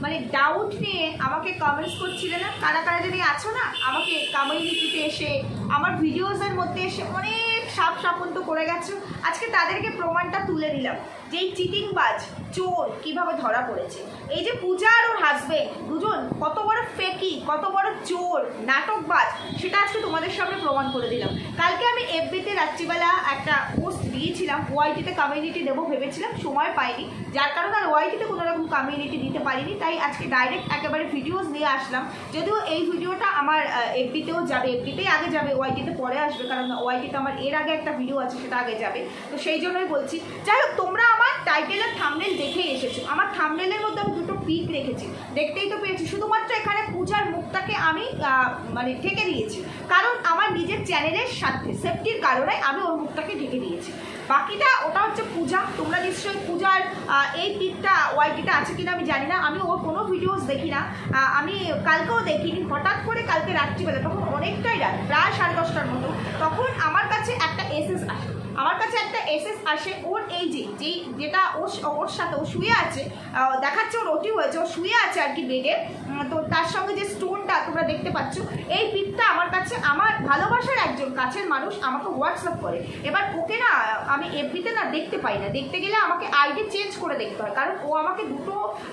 মানে ডাউট নিয়ে আমাকে কমেন্টস করছিলে না, কারা কারা যদি আছো না, আমাকে কমিউনিটিতে এসে আমার ভিডিওসের মধ্যে এসে অনেক সাপ সাপন্ত করে গেছো। আজকে তাদেরকে প্রমাণটা তুলে দিলাম যে এই চিটিংবাজ চোর কিভাবে ধরা পড়েছে। এই যে পূজা আর ওর হাজবেন্ড দুজন কত বড় ফেকি, কত বড় চোর, নাটকবাজ, সেটা আজকে তোমাদের সামনে প্রমাণ করে দিলাম। কালকে আমি এফবিতে রাত্রিবেলা একটা পোস্ট দিয়েছিলাম, ওয়াইটিতে কমিউনিটি দেবো ভেবেছিলাম, সময় পাইনি, যার কারণে আর ওয়াইটিতে কোনো রকম কমিউনিটি দিতে পারিনি। তাই আজকে ডাইরেক্ট একেবারে ভিডিওস নিয়ে আসলাম। যদিও এই ভিডিওটা আমার এফবিতেও যাবে, এফবিতেই আগে যাবে, ওয়াইটিতে পরে আসবে, কারণ ওয়াইটিতে আমার এর আগে একটা ভিডিও আছে সেটা আগে যাবে, তো সেই জন্যই বলছি। যাই হোক, তোমরা আমার টাইটেলের থাম্বনেল দেখেই এসেছো। আমার থাম্বনেলের মধ্যে আমি দুটো পিক রেখেছি, দেখতেই তো পেয়েছি। শুধুমাত্র এখানে পূজার মুখটাকে আমি মানে ঢেকে দিয়েছি, কারণ আমার নিজের চ্যানেলের সাথে সেফটির কারণে আমি ওর মুখটাকে ঢেকে দিয়েছি। বাকিটা ওটা হচ্ছে পূজা। তোমরা নিশ্চয়ই পূজার এই পিকটা ওয়াইটিটা আছে কিনা আমি জানি না, আমি ওর কোনো ভিডিওস দেখি না, আমি কালকেও দেখিনি। হঠাৎ করে কালকে রাত্রিবেলা, তখন অনেকটাই রাত, প্রায় 10:30টার মতো, তখন আমার কাছে একটা এসএস আসে ওর এই যেটা ওর সাথে ও শুয়ে আছে, দেখাচ্ছে ওর ওটি হয়েছে, ও শুয়ে আছে আর কি বেডে, তো তার সঙ্গে যে স্টোনটা তোমরা দেখতে পাচ্ছ, এই পিকটা আমার কাছে আমার ভালোবাসার একজন কাছের মানুষ আমাকে হোয়াটসঅ্যাপ করে। এবার ওকে না আমি এফবিতে না দেখতে পাই না, দেখতে গেলে আমাকে আইডি চেঞ্জ করে দেখতে হয়, কারণ ও আমাকে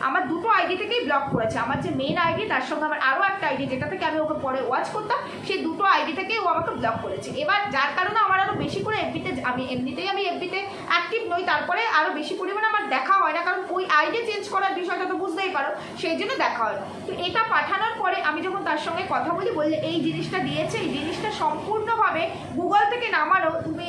আমার দুটো আইডি থেকেই ব্লক করেছে। আমার যে মেন আইডি, তার সঙ্গে আমার আরও একটা আইডি যেটা থেকে আমি ওকে পরে ওয়াচ করতাম, সেই দুটো আইডি থেকেই ও আমাকে ব্লক করেছে। এবার যার কারণে আমার আরও বেশি করে এফবিতে, আমি এফবিতে অ্যাক্টিভ নই, তারপরে আরও বেশি পরিমাণে আমার দেখা হয় না, কারণ ওই আইডি চেঞ্জ করার বিষয়টা তো বুঝতেই পারো, সেই জন্য দেখা হয় না। তো এটা পাঠানোর পরে আমি যখন তার সঙ্গে কথা বললে এই জিনিসটা দিয়েছে, এই জিনিসটা সম্পূর্ণভাবে গুগল থেকে নামানো, তুমি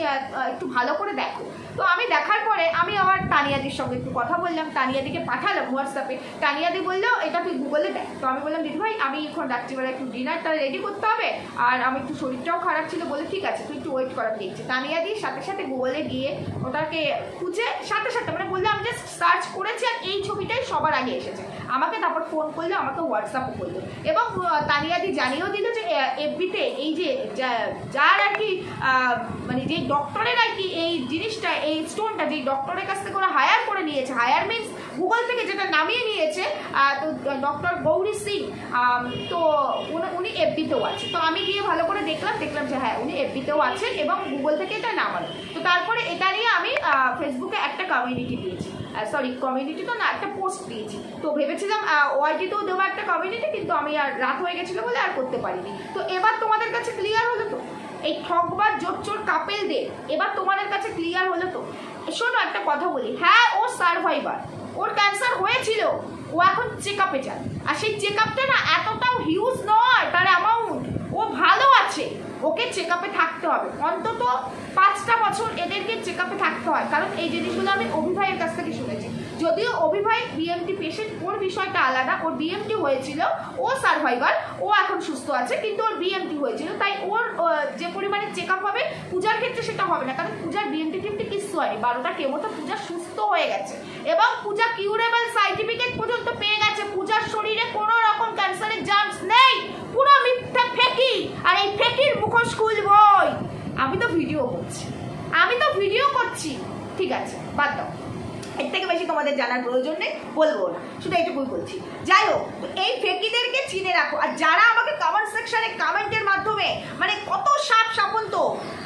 একটু ভালো করে দেখো। তো আমি দেখার পরে আমি আবার তানিয়াদির সঙ্গে একটু কথা বললাম, তানিয়াদিকে পাঠালাম হোয়াটসঅ্যাপে, তানিয়াদি বললো এটা তুই গুগলে দেখ। তো আমি বললাম দিদি ভাই আমি এখন রাত্রিবেলা একটু ডিনারটা রেডি করতে হবে, আর আমি একটু শরীরটাও খারাপ ছিল, বলে ঠিক আছে তুই একটু ওয়েট করার দেখছি। তানিয়াদির সাথে সাথে গুগলে গিয়ে ওটাকে খুঁজে সাথে সাথে মানে বললে আমি জাস্ট সার্চ করেছি, আর এই ছবিটাই সবার আগে এসেছে আমাকে, তারপর ফোন করলো, আমাকে হোয়াটসঅ্যাপও করলো, এবং তানিয়াদি জানিয়েও দিল যে এফবিতে এই যে যার আর কি মানে যে ডক্টরের আর কি এই জিনিসটা, এই স্টোনটা যে ডক্টরের কাছ থেকে ওরা হায়ার করে নিয়েছে, হায়ার মিনস গুগল থেকে যেটা নামিয়ে নিয়েছে, তো ডক্টর গৌরী সিং, তো উনি এফবিতেও আছে। তো আমি গিয়ে ভালো করে দেখলাম যে হ্যাঁ উনি এফবিতেও আছেন এবং গুগল থেকে এটা নামানো। তো তারপরে এটা নিয়ে আমি ফেসবুকে একটা কমিউনিটি দিয়েছি, সরি কমিউনিটি তো না, একটা পোস্ট দিয়েছি। তো ভেবেছিলাম ওয়াইটিতেও দেবো একটা কমিউনিটি, কিন্তু আমি আর রাত হয়ে গেছিলো বলে আর করতে পারিনি। তো এবার তোমাদের কাছে ক্লিয়ার হলো তো এই ঠকবার জোচ্চোর কাপেলদের, এবার তোমাদের কাছে ক্লিয়ার হলো তো। শোনো একটা কথা বলি, হ্যাঁ ও সার্ভাইভার, ওর ক্যান্সার হয়েছিল, ও এখন চেক আপে যান, আর সেই চেক আপটা না এতটাও হিউজ নয় তার অ্যামাউন্ট, ও ভালো আছে, ওকে চেক আপে থাকতে হবে অন্তত 5টা বছর, এদেরকে চেক আপে থাকতে হয়। কারণ এই জিনিসগুলো আমি অভিভাইয়ের কাছ থেকে শুনেছি, যদিও অভিভাই বিএমটি পেশেন্ট, ওর বিষয়টা আলাদা, ওর বিএমটি হয়েছিল, ও সার্ভাইভার, ও এখন সুস্থ আছে, কিন্তু ওর বিএমটি হয়েছিল, তাই ওর যে পরিমাণে চেক আপ হবে পূজার ক্ষেত্রে সেটা হবে না, কারণ পূজার বিএমটি টিএমটি কিচ্ছু হয়নি, 12টা কেমোতে পূজা সুস্থ হয়ে গেছে, এবং পূজা কিউরেবল সার্টিফিকেট পর্যন্ত পেয়ে গেছে, পূজার শরীরে কোনো রকম ক্যান্সারের জার্মস নেই, পুরো মিথ্যা ফেকি। আর এই ফেকির মুখোশ খুলবই, আমি তো ভিডিও করছি, ঠিক আছে বাদ দাও, এর থেকে বেশি তোমাদের জানার প্রয়োজন নেই, বলবো না, শুধু এইটুকুই বলছি। যাই হোক, এই ফেকিদেরকে চিনে রাখো। আর যারা আমাকে কমেন্ট সেকশনে কমেন্টের মাধ্যমে মানে কত সাপ সাপন্ত,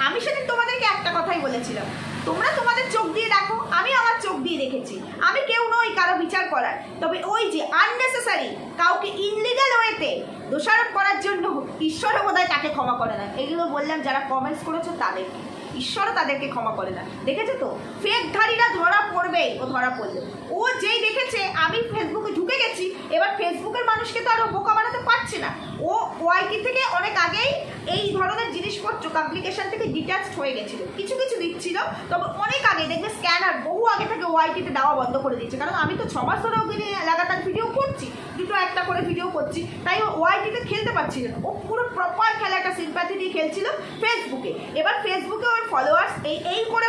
আমি সেদিন তোমাদেরকে একটা কথাই বলেছিলাম, তোমরা তোমাদের চোখ দিয়ে দেখো, আমি আমার চোখ দিয়ে দেখেছি, আমি কেউ নই কারো বিচার করার, তবে ওই যে আননেসেসারি কাউকে ইনলিগাল ওয়েতে দোষারোপ করার জন্য ঈশ্বরও বোধহয় তাকে ক্ষমা করে না। এগুলো বললাম যারা কমেন্টস করেছো তাদেরকে, ঈশ্বরও তাদেরকে ক্ষমা করে না। দেখেছো তো ফেকধারীরা ধরা পড়বেই, ও ধরা পড়লো, ও যেই দেখেছে আমি ফেসবুকে ঢুকে গেছি, এবার ফেসবুকের মানুষকে তো আরো বোকা বানাতে পারছে না, ও ওয়াইটি থেকে অনেক আগেই এই ধরনের জিনিসপত্র কমপ্লিকেশন থেকে ডিট্যাচড হয়ে গেছিল, কিছু কিছু দিচ্ছিল, তবে অনেক আগে দেখবে স্ক্যানার বহু আগে থেকে ওয়াইটিতে দেওয়া বন্ধ করে দিচ্ছে, কারণ আমি তো 6 মাস ধরে ওকে লাগাতার ভিডিও করছি, দুটো একটা করে ভিডিও করছি, তাই ও ওয়াইটিতে খেলতে পারছিল না, ও পুরো প্রপার খেলাটা সিম্প্যাথি দিয়ে খেলছিল ফেসবুকে। এবার ফেসবুকে ওর ফলোয়ার্স এই করে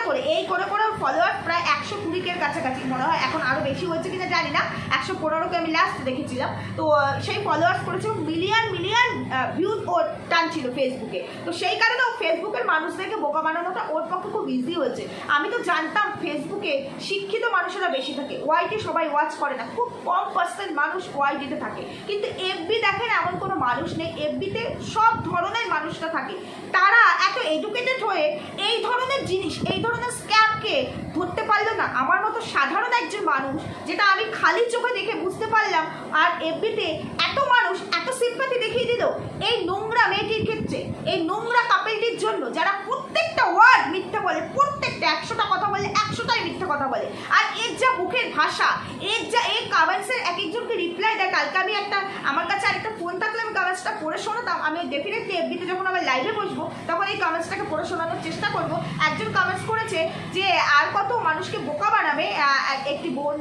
ওর ফলোয়ার্স প্রায় 120-এর কাছাকাছি মনে হয়, এখন আরও বেশি হচ্ছে কিনা জানি না, 115কে আমি লাস্ট দেখেছিলাম। তো সেই ফলোয়ার্স করেছে মিলিয়ন মিলিয়ন ভিউজ ওর টানছিল ফেসবুকে। তো সেই কারণে ও ফেসবুকের মানুষদেরকে বোকা বানানোটা ওর পক্ষে খুব ইজি হয়েছে। আমি তো জানতাম ফেসবুকে শিক্ষিত মানুষেরা বেশি থাকে, ওয়াইটি সবাই ওয়াচ করে না, খুব কম পার্সেন্ট মানুষ ওয়াইটিতে থাকে। কিন্তু এফবি দেখেন এমন কোনো মানুষ নেই, এফবিতে সব ধরনের মানুষরা থাকে। তারা এত এডুকেটেড হয়ে এই ধরনের জিনিস, এই ধরনের স্ক্যামকে ধরতে পারলো না। আমার মতো সাধারণ একজন মানুষ, যেটা আমি খালি চোখে দেখে বুঝতে পারলাম, আর এফবিতে এত মানুষ এত সিম্পাথি দেখিয়ে দিল এই নোংরা মেয়েটির ক্ষেত্রে, এই নোংরা কাপেলটির জন্য, যারা প্রত্যেকটা ওয়ার্ড মিথ্যা বলে, প্রত্যেকটা 100টা কথা বলে 100টাই মিথ্যা কথা বলে। আর এর যা মুখের ভাষা, এর যা এই কমেন্টসের এক একজনকে রিপ্লাই দেয়। কালকে আমি আমার কাছে আরেকটা ফোন থাকলে আমি কমেন্টসটা পড়ে শোনাতাম। আমি ডেফিনেটলি এফবিতে যখন আবার লাইভে বসবো তখন এই কমেন্টসটাকে পড়ে শোনানোর চেষ্টা করবো। একজন কমেন্টস করেছে যে আর কত মানুষকে বোকা বানাবে, একটি বোন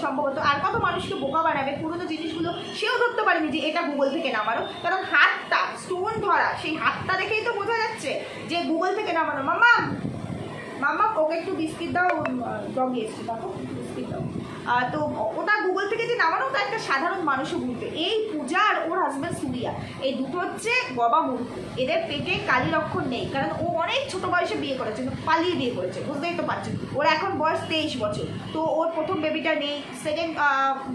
সম্ভবত, আর কত মানুষকে বোকা বানাবে, পুরোনো জিনিসগুলো সেও ধরতে পারেনি যে এটা গুগল থেকে নামানো। কারণ হাতটা স্টোন ধরা, সেই হাতটা দেখেই তো বোঝা যাচ্ছে যে গুগল থেকে নামানো। মাম্মা মাম্মা ওকে একটু বিস্কিট দাও, ডগি এসছে, দেখো বিস্কিট দাও। তো ওটা গুগল থেকে যে নামানো, ওটা একটা সাধারণ মানুষও বুঝবে। এই পূজা আর ওর হাজব্যান্ড সুরিয়া, এই দুটো হচ্ছে গবা মূর্খ। এদের পেটে কালির অক্ষর নেই, কারণ ও অনেক ছোট বয়সে বিয়ে করেছে, পালিয়ে বিয়ে করেছে, বুঝতেই তো পারছেন। ওর এখন বয়স 23 বছর। তো ওর প্রথম বেবিটা নেই, সেকেন্ড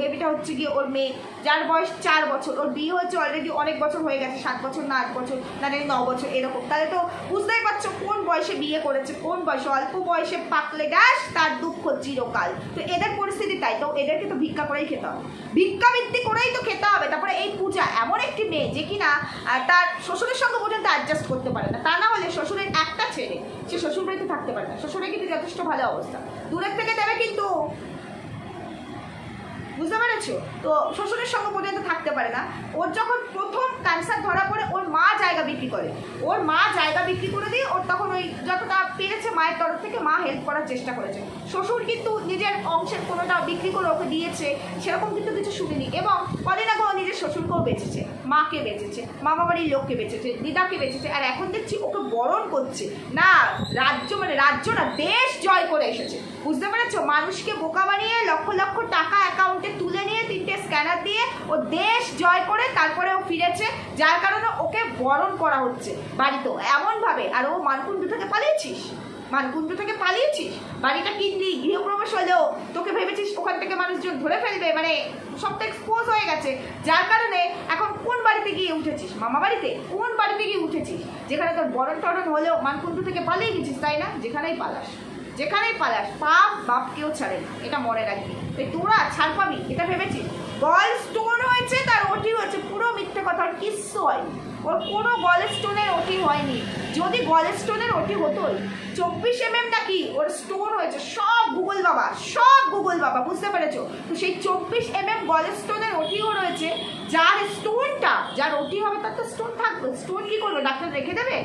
বেবিটা হচ্ছে গিয়ে ওর মেয়ে, যার বয়স 4 বছর। ওর বিয়ে হচ্ছে অলরেডি অনেক বছর হয়ে গেছে, 7 বছর না 8 বছর না 9 বছর এরকম। তাহলে তো বুঝতেই পারছো কোন বয়সে বিয়ে করেছে, কোন বয়সে। অল্প বয়সে পাকলে ডাস, তার দুঃখ চিরকাল। তো এদের পরিস্থিতি তাই। তো এদেরকে তো ভিক্ষা করেই খেতে হবে, ভিক্ষাবৃত্তি করেই তো খেতে হবে। তারপরে এই পূজা এমন একটি মেয়ে যে কিনা তার শ্বশুরের সঙ্গে পর্যন্ত অ্যাডজাস্ট করতে পারে না। তা না হলে শ্বশুরের একটা ছেলে, সে শ্বশুর বাড়িতে থাকতে পারে না। শ্বশুরের কিন্তু যথেষ্ট ভালো অবস্থা, দূরের থেকে দেবে কিন্তু, বুঝতে পেরেছো? তো শ্বশুরের সঙ্গে পর্যন্ত থাকতে পারে না। ওর যখন প্রথম ক্যান্সার ধরা পড়ে, ওর মা জায়গা বিক্রি করে, ওর মা জায়গা বিক্রি করে দিয়ে ওর তখন ওই যতটা পেরেছে মায়ের তরফ থেকে মা হেল্প করার চেষ্টা করেছে। শ্বশুর কিন্তু নিজের অংশের কোনোটা বিক্রি করে ওকে দিয়েছে, সেরকম কিন্তু কিছু শুনিনি। এবং কদিন আগে ও নিজের শ্বশুরকেও বেঁচেছে, মাকে বেঁচেছে, মামা বাড়ির লোককে বেঁচেছে, দিদাকে বেঁচেছে। আর এখন দেখছি ওকে বরণ করছে না, রাজ্য মানে রাজ্য না, দেশ জয় করে এসেছে। বুঝতে পেরেছো? মানুষকে বোকা বানিয়ে লক্ষ লক্ষ টাকা অ্যাকাউন্টে তুলে নিয়ে 3টে স্ক্যানার দিয়ে ও দেশ জয় করে তারপরে ও ফিরেছে, যার কারণে ওকে বরণ করা হচ্ছে বাড়িতেও এমনভাবে। আর ও মানকুণ্ড থেকে পালিয়েছিস, মানকুণ্ড থেকে পালিয়েছিস, বাড়িটা কিনলি, গৃহপ্রবেশ হলেও তোকে ভেবেছিস ওখান থেকে মানুষজন ধরে ফেলবে, মানে সবটা এক্সপোজ হয়ে গেছে। যার কারণে এখন কোন বাড়িতে গিয়ে উঠেছিস? মামা বাড়িতে। কোন বাড়িতে গিয়ে উঠেছিস যেখানে তোর বরণ টরণ হলেও মানকুণ্ড থেকে পালিয়ে গেছিস, তাই না? যেখানেই পালাস, যেখানেই পালাস, পাপ বাপকেও ছাড়ে না, এটা মনে রাখবি। তোরা ছাড় পাবি এটা ভেবেছিস? গল স্টোন হয়েছে, তার ওটি হয়েছে, পুরো মিথ্যে কথা, কিচ্ছু হয়নি। ওর কোনো গল স্টোনের ওটি হয়নি। যদি গল স্টোনের ওটি হতোই, 24 mm নাকি ওর স্টোন হয়েছে, সব গুগল বাবা, সব গুগল বাবা, বুঝতে পেরেছো? তো সেই 24 mm গল স্টোনের ওটিও রয়েছে। যার স্টোনটা, যার ওটি হবে তার তো স্টোন থাকবে। স্টোন কি করবে? ডাক্তার রেখে দেবে?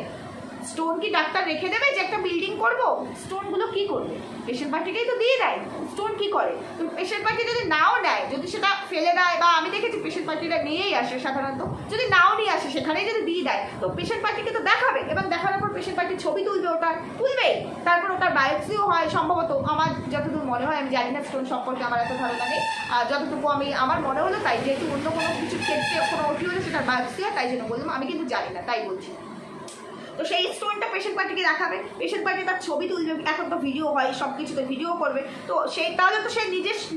স্টোন কি ডাক্তার রেখে দেবে যে একটা বিল্ডিং করবো? স্টোনগুলো কি করবে? পেশেন্ট পার্টিকেই তো দিয়ে দেয়। স্টোন কি করে? তো পেশেন্ট পার্টি যদি নাও নেয়, যদি সেটা ফেলে দেয়, বা আমি দেখেছি পেশেন্ট পার্টিরা নিয়েই আসে সাধারণত, যদি নাও নিয়ে আসে সেখানেই যদি দিয়ে দেয়, তো পেশেন্ট পার্টিকে তো দেখাবে, এবং দেখানোর পর পেশেন্ট পার্টি ছবি তুলবে, ওটার তুলবেই, তারপর ওটার বায়োপসিও হয় সম্ভবত, আমার যতদূর মনে হয়। আমি জানি না স্টোন সম্পর্কে, আমার এত ধারণা নেই। যতটুকু আমার মনে হলো তাই, যেহেতু অন্য কোনো কিছুর ক্ষেত্রে কোনো ওটি হলে সেটার বায়োপসি হয়, তাই জন্য বললাম। আমি কিন্তু জানি না, তাই বলছি। তো সেই স্টোনটা পেশেন্ট পার্টিকে দেখাবে, পেশেন্ট পার্টি তার ছবি তুলবে, এখন তো ভিডিও হয়, সব কিছুতে ভিডিও করবে। তো সেই তাহলে তো সে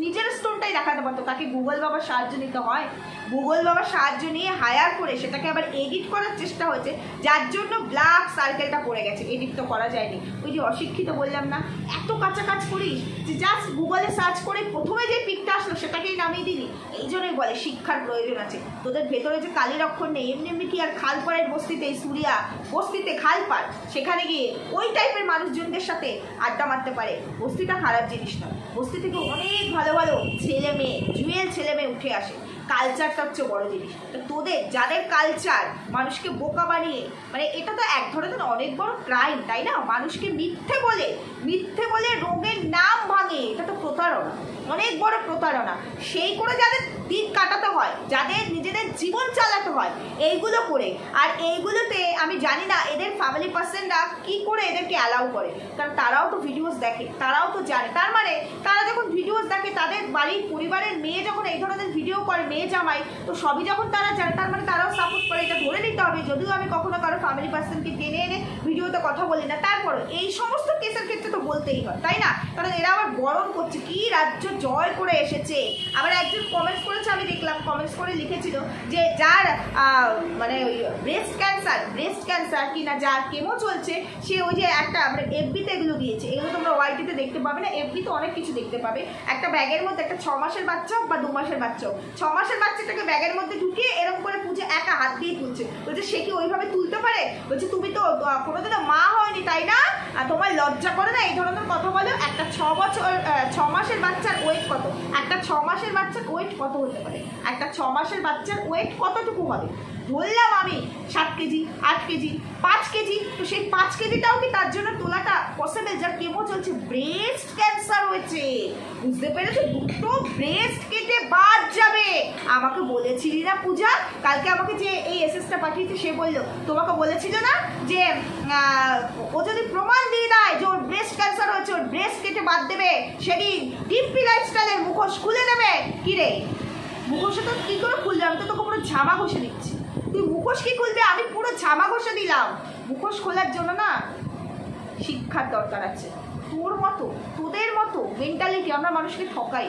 নিজের স্টোনটাই দেখাতে পারতো, তাকে গুগল বাবার সাহায্য নিতে হয়। গুগল বাবার সাহায্য নিয়ে হায়ার করে সেটাকে আবার এডিট করার চেষ্টা হয়েছে, যার জন্য ব্ল্যাক সার্কেলটা পড়ে গেছে। এডিট তো করা যায়নি। ওই যে অশিক্ষিত বললাম না, এত কাঁচা কাজ করিস যে জাস্ট গুগলে সার্চ করে প্রথমে যে পিকটা আসলো সেটাকেই নামিয়ে দিলি। এই জন্যই বলে শিক্ষার প্রয়োজন আছে। তোদের ভেতরে যে কালির অক্ষর নেই, এমনি এমনি কি আর খালপাড়ের বস্তিতে, সুরিয়া বস্তিতে খালপাড়, সেখানে গিয়ে ওই টাইপের মানুষজনদের সাথে আড্ডা মারতে পারে? বস্তিটা খারাপ জিনিস না, বস্তি থেকে অনেক ভালো ভালো ছেলে মেয়ে, জুয়েল ছেলে মেয়ে উঠে আসে। কালচারটা হচ্ছে বড় জিনিস। তো তোদের যাদের কালচার মানুষকে বোকা বানিয়ে, মানে এটা তো এক ধরনের অনেক বড় ক্রাইম, তাই না? মানুষকে মিথ্যে বলে রোগের নাম ভাঙে, এটা তো প্রতারণা, অনেক বড় প্রতারণা। সেই করে যাদের দিন কাটাতে হয়, যাদের নিজেদের জীবন চালাতে হয় এইগুলো করে। আর এইগুলোতে আমি জানি না এদের ফ্যামিলি পার্সনরা কি করে এদেরকে অ্যালাউ করে, কারণ তারাও তো ভিডিওস দেখে, তারাও তো জানে। তার মানে তারা যখন ভিডিওস দেখে, তাদের বাড়ির পরিবারের মেয়ে যখন এই ধরনের ভিডিও করে, মেয়ে জামাই, তো সবই যখন তারা জানে, তার মানে তারাও সাপোর্ট করে, এটা ধরে নিতে হবে। যদিও আমি কখনো কারো ফ্যামিলি পার্সনকে টেনে এনে ভিডিওতে কথা বলি না, তারপরে এই সমস্ত কেসের ক্ষেত্রে তো বলতেই হয়, তাই না? কারণ এরা আবার বরণ করছে, কি রাজ্য জয় করে এসেছে। আবার একজন কমেন্টস করেছে, আমি দেখলাম কমেন্টস করে লিখেছিল যে যার মানে ওই ব্রেস্ট ক্যান্সার কি না, যার কেমো চলছে, সে ওই যে একটা মানে এফবিতে এগুলো দিয়েছে, এগুলো তোমরা ওয়াইটিতে দেখতে পাবে না, এফবিতে অনেক কিছু দেখতে পাবে। একটা ব্যাগের মধ্যে একটা 6 মাসের বাচ্চা বা 2 মাসের বাচ্চা, 6 মাসের বাচ্চাটাকে ব্যাগের মধ্যে ঢুকিয়ে এরকম করে পুজো একা হাত দিয়ে তুলছে। বলছে সে কি ওইভাবে তুলতে পারে? বলছে তুমি তো কোনোদিনও মা হয়নি, তাই না? তোমার লজ্জা করে না এই ধরনের কথা বলো? একটা 6 মাসের বাচ্চার ওয়েট কত? একটা 6 মাসের বাচ্চার ওয়েট কত হতে পারে? একটা 6 মাসের বাচ্চার ওয়েট কতটুকু হবে? ধরলাম আমি 7 কেজি, 8 কেজি, 5 কেজি, তো সেই 5 কেজিটাও কি তার জন্য তোলাটা পসিবল? যার কেমো চলছে, ব্রেস্ট ক্যান্সার হয়েছে, বুঝতে পেরেছো? দুটো ব্রেস্ট কেটে বাদ যাবে। আমাকে বলেছিলি না পূজা, কালকে আমাকে যে এই এসএসটা পাঠিয়েছে সে বললো তোমাকে বলেছিল না যে ও যদি প্রমাণ দিয়ে দেয় যে ওর ব্রেস্ট ক্যান্সার হয়েছে, ওর ব্রেস্ট কেটে বাদ দেবে, সেদিন ডিম্পি লাইফস্টাইলের মুখোশ খুলে দেবে। কি রে, মুখোশে তো কি করে খুলবে? আমি তো তোকে পুরো ঝামা ঘষে দিচ্ছি, তুই মুখোশ কি খুলবে? আমি পুরো ঝামা ঘষে দিলাম। মুখোশ খোলার জন্য না শিক্ষার দরকার আছে। তোদের মতো মেন্টালিটি আমরা মানুষকে ঠকাই,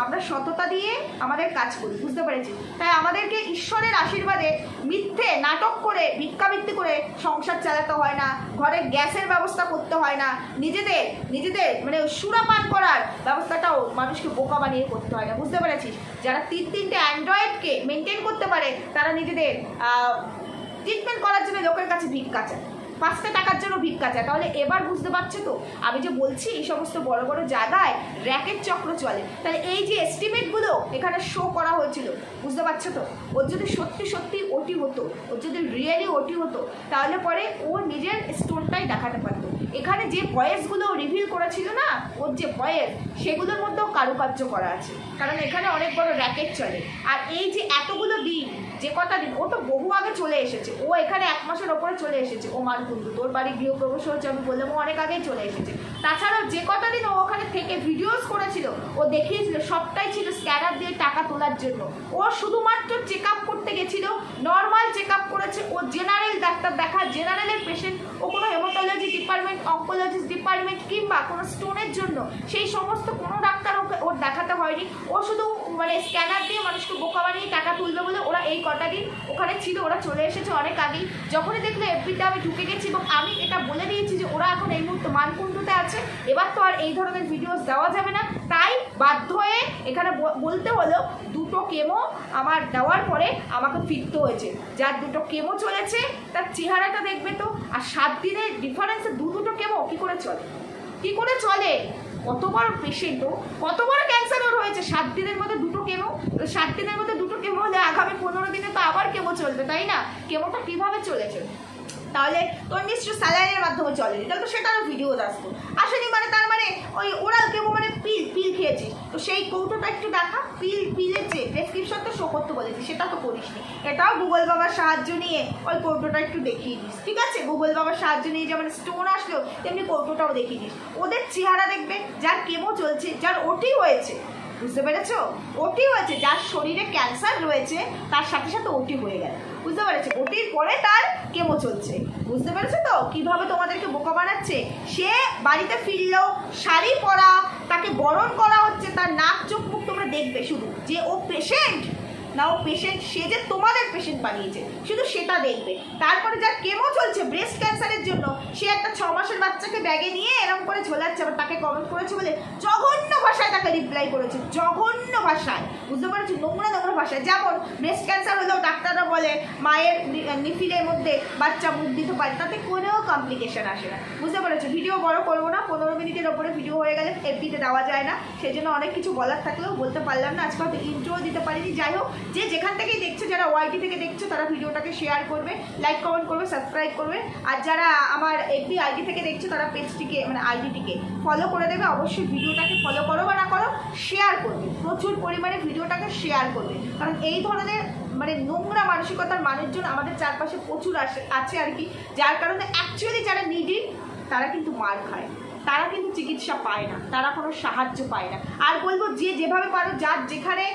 আমরা সততা দিয়ে আমাদের কাজ করি, বুঝতে পেরেছি? তাই আমাদেরকে ঈশ্বরের আশীর্বাদে মিথ্যে নাটক করে ভিক্ষাবৃত্তি করে সংসার চালাতে হয় না, ঘরে গ্যাসের ব্যবস্থা করতে হয় না, নিজেদের মানে সুরাপান করার ব্যবস্থাটাও মানুষকে বোকা বানিয়ে করতে হয় না, বুঝতে পেরেছিস? যারা 3-3টে অ্যান্ড্রয়েডকে মেনটেন করতে পারে তারা নিজেদের ট্রিটমেন্ট করার জন্য লোকের কাছে ভিক্ষা চায়, 5টা টাকার জন্য ভিক্ষা চায়। তাহলে এবার বুঝতে পারছো তো আমি যে বলছি এই সমস্ত বড় বড় জায়গায় র্যাকেট চক্র চলে। তাহলে এই যে এস্টিমেটগুলো এখানে শো করা হয়েছিল, বুঝতে পারছো তো? ওর যদি সত্যি ওটি হতো, ওর যদি রিয়েলি ওটি হতো, তাহলে পরে ও নিজের স্টোনটাই দেখাতে পারতো। এখানে যে ভয়েসগুলো রিভিল করেছিল না, ওর যে ভয়েস, সেগুলোর মধ্যেও কারুকার্য করা আছে, কারণ এখানে অনেক বড় র্যাকেট চলে। আর এই যে এতগুলো দিন, যে কটা দিন, ও তো বহু আগে চলে এসেছে, ও এখানে 1 মাসের ওপরে চলে এসেছে। ও মানকুণ্ডু, তোর বাড়ি গৃহপ্রবেশ হচ্ছে আমি বললাম, ও অনেক আগেই চলে এসেছে। তাছাড়াও যে কটা দিন ও ওখানে থেকে ভিডিওস করেছিল, ও দেখিয়েছিল, সবটাই ছিল স্ক্যানার দিয়ে টাকা তোলার জন্য। ও শুধুমাত্র চেক আপ করতে গেছিল, নর্মাল চেক আপ করেছে। ও জেনারেল ডাক্তার দেখা, জেনারেলের পেশেন্ট, ও কোনো হেমাটোলজি ডিপার্টমেন্ট, অঙ্কোলজিস্ট ডিপার্টমেন্ট কিংবা কোনো স্টোনের জন্য সেই সমস্ত কোনো ডাক্তার ওর দেখাতে হয়নি। ও শুধু মানে স্ক্যানার দিয়ে মানুষকে বোকা বানিয়ে টাকা তুলবে বলে ওরা এই কটা দিন ওখানে ছিল। ওরা চলে এসেছে অনেক আগেই, যখনই দেখলে এফবিতে আমি ঢুকে গেছি এবং আমি এটা বলে দিয়েছি যে ওরা এখন এই মুহূর্তে মানকুণ্ডুতে আছে, এবার তো আর এই ধরনের ভিডিওস দেওয়া যাবে না। তাই বাধ্য হয়ে এখানে বলতে হলো 2টো কেমো আমার দেওয়ার পরে আমাকে ফিরতে হয়েছে। যার 2টো কেমো চলেছে তার চেহারাটা দেখবে তো, আর 7 দিনের ডিফারেন্সে 2টো কেমো কী করে চলে? কত বড় পেশেন্ট, কত বড় ক্যান্সার ওর হয়েছে, 7 দিনের মধ্যে 2টো কেমো। 7 দিনের মধ্যে 2টো কেমো হলে আগামী 15 দিনে তো আবার কেমো চলবে, তাই না? কেমোটা কীভাবে চলেছে? তাহলে তোর নিশ্চয় স্যালাইনের মাধ্যমে চলেনি, তাহলে তো সেটারও ভিডিও আসতো। আসেনি মানে তার মানে ওই ওরাল কেমো মানে পিল খেয়েছিস, তো সেই কৌটোটা একটু দেখা। পিলের যে প্রেসক্রিপশন তো শো করতে বলেছি, সেটা তো করিসনি। এটাও গুগল বাবার সাহায্য নিয়ে ওই কৌটোটা একটু দেখিয়ে দিস, ঠিক আছে? গুগল বাবার সাহায্য নিয়ে যেমন স্টোন আসলো তেমনি কৌটোটাও দেখিয়ে দিস। ওদের চেহারা দেখবে, যার কেমো চলছে, যার ওটি হয়েছে, বুঝতে পেরেছো? ওটি হয়েছে, যার শরীরে ক্যান্সার রয়েছে তার সাথে সাথে ওটি হয়ে গেল, বুঝতে পেরেছো? ওটির পরে তার কেমো চলছে, বুঝতে পেরেছো তো কিভাবে তোমাদেরকে বোকা বানাচ্ছে? সে বাড়িতে ফিরলেও শাড়ি পরা, তাকে বরণ করা হচ্ছে, তার নাক চোখ মুখ তোমরা দেখবে শুধু যে ও পেশেন্ট না ও পেশেন্ট, সে যে তোমাদের পেশেন্ট বানিয়েছে শুধু সেটা দেখবে। তারপরে যার কেমো চলছে ব্রেস্ট ক্যান্সারের জন্য, সে একটা 6 মাসের বাচ্চাকে ব্যাগে নিয়ে এরকম করে ঝোলাচ্ছে, আবার তাকে কমেন্ট করেছে বলে জঘন্য ভাষায় তাকে রিপ্লাই করেছে, জঘন্য ভাষায়, বুঝতে পারছো? নোংরা ভাষায়। যেমন ব্রেস্ট ক্যান্সার হলেও ডাক্তাররা বলে মায়ের নিফিলের মধ্যে বাচ্চা মুখ দিতে পারে, তাতে কোনো কমপ্লিকেশন আসে না, বুঝতে পেরেছো? ভিডিও বড় করবো না, 15 মিনিটের ওপরে ভিডিও হয়ে গেলে এফবিতে দেওয়া যায় না, সেই জন্য অনেক কিছু বলার থাকলেও বলতে পারলাম না। আজকে হয়তো ইন্ট্রো দিতে পারিনি। যাই হোক, যে যেখান থেকেই দেখছো, যারা ওয়াইটি থেকে দেখছো তারা ভিডিওটাকে শেয়ার করবে, লাইক কমেন্ট করবে, সাবস্ক্রাইব করবে। আর যারা আমার এফবি আইডি থেকে দেখছো তারা পেজটিকে মানে আইডিটিকে ফলো করে দেবে। অবশ্যই ভিডিওটাকে ফলো করো বা না করো, শেয়ার করবে। প্রচুর পরিমাণে ভিডিওটাকে শেয়ার করবে, কারণ এই ধরনের মানে নোংরা মানসিকতার মানুষজন আমাদের চারপাশে প্রচুর আছে আর কি, যার কারণে অ্যাকচুয়ালি যারা নিডি তারা কিন্তু মার খায়, তারা কিন্তু চিকিৎসা পায় না, তারা কোনো সাহায্য পায় না। আর বলবো যে যেভাবে পারো, যার যেখানে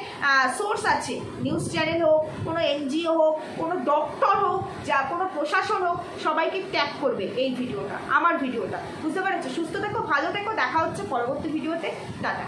সোর্স আছে, নিউজ চ্যানেল হোক, কোনো এনজিও হোক, কোনো ডক্টর হোক, যা কোনো প্রশাসন হোক, সবাইকে ট্যাগ করবে এই ভিডিওটা, আমার ভিডিওটা, বুঝতে পেরেছো? সুস্থ থেকো, ভালো থেকো, দেখা হচ্ছে পরবর্তী ভিডিওতে, টাটা।